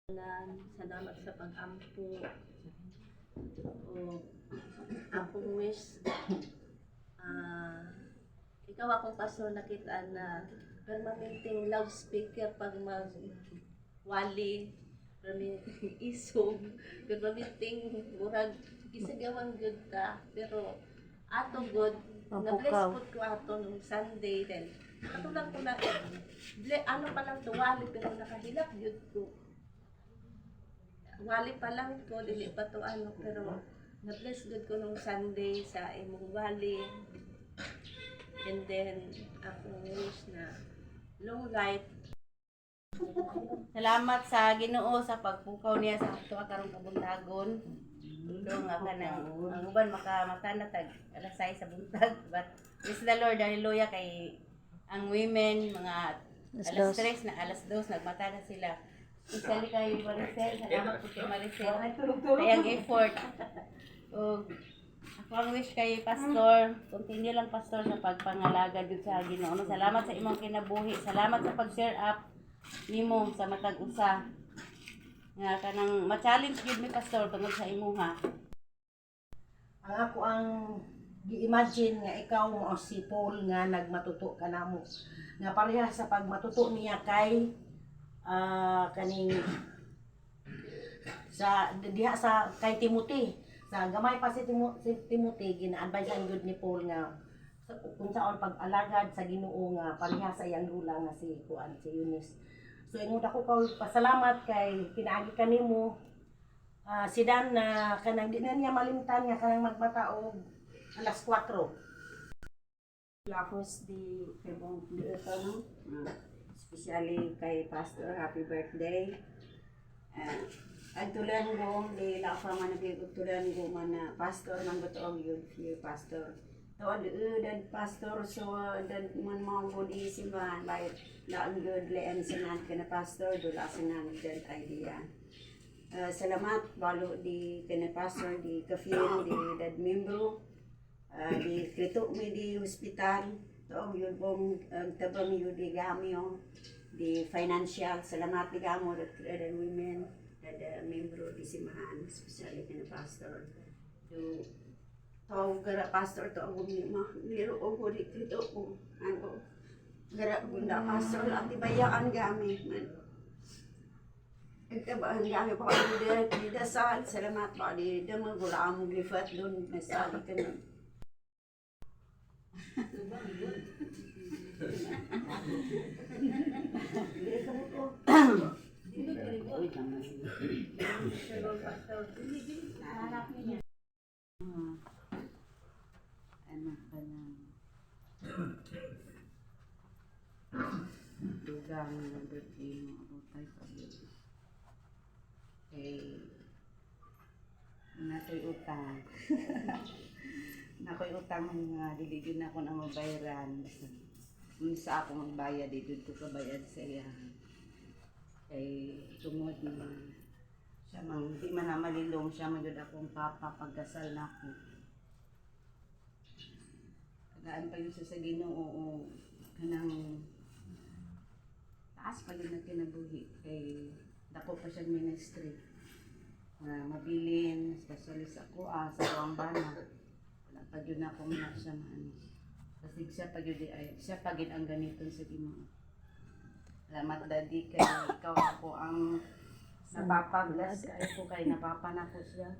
Salamat sa pag-ampo. O akong wish, ikaw akong pastor nakita na permanenteng loudspeaker pag mag-wali, permanenteng isog, permanenteng murag isagawan good ta. Pero ato good, na-bless po ko ato nung Sunday then. Ato lang ko na, ano pa lang to, wali pero nakahilap good ko. Wali pa lang ko, dili pa to ano, pero na-bless good ko nung Sunday sa imong wali. And then, akong wish na long life. Salamat sa Ginoo sa pagpukaw niya sa ato karong kabuntagon. Dong nga kanang ang uban makamata na tag alas 6 sa buntag, but praise the Lord, hallelujah, kay ang women mga alas 3 na alas 2 nagmata na sila. Isali kayo Maricel, salamat po kay Maricel. Kayang effort. O ako ang wish kay Pastor, continue lang Pastor sa pagpangalaga dito sa Ginoo. Salamat sa imong kinabuhi, salamat sa pag-share up nimo sa matag usa. Nga kanang ma-challenge gyud mi Pastor tungod sa imuha. Ang ako ang gi-imagine nga ikaw mo si Paul nga nagmatuto ka namo. Nga pareha sa pagmatuto niya kay kaning sa diha sa kay Timothy. Sa gamay pa si Timothy gina-advisean gud ni Paul nga kung saon pag-alagad sa Ginoo nga pareha sa iyang lula nga si Eunice. So ingon ako pasalamat kay pinaagi kanimo si Dan na kanang di na niya malimtan nga kanang magmataog alas 4. Lapos di pebong dito no, especially kay Pastor, happy birthday. Agtulan ko di lafa man nagigtulan ko man na Pastor man butog yun si Pastor. Tawad dan Pastor so dan man mo di simbahan bayad laan good leen sinad kana Pastor dula sinad dan idea. Salamat balo di kana Pastor di kafir di dad membro di krito mi di hospital to yun bong tabang yun di gamyo di financial salamat di gamo the women the membro di simbahan especially kana Pastor to gara Pastor to ang niro o di krito ko ano gara bunda Pastor ati bayaan gami man tabaan gami pa di dasal salamat pa di dama gula mo glifat doon mesali kana Anak ka na dugang na birthday mo ako tayo pag-ibig. Eh, nato'y utang. Nako'y utang nga, diligid na ako na mabayaran. Kung sa ako magbayad, dito ko kabayad sa iya. Kay tungod na siya mang, di man na malilong, siya magod akong papa pagkasal na ako. Tagaan pa yun sa Ginoo, kanang taas pa yun na kinabuhi. Kay dako pa siyang ministry. Mabilin, specialist ako sa Tuambana. Pag yun ako na siya man. Kasi siya pag yun ay, siya pag yun ang ganiton sa Ginoo. Salamat Daddy kay ikaw ako ang napapaglas. Ay ko kay napapanako siya.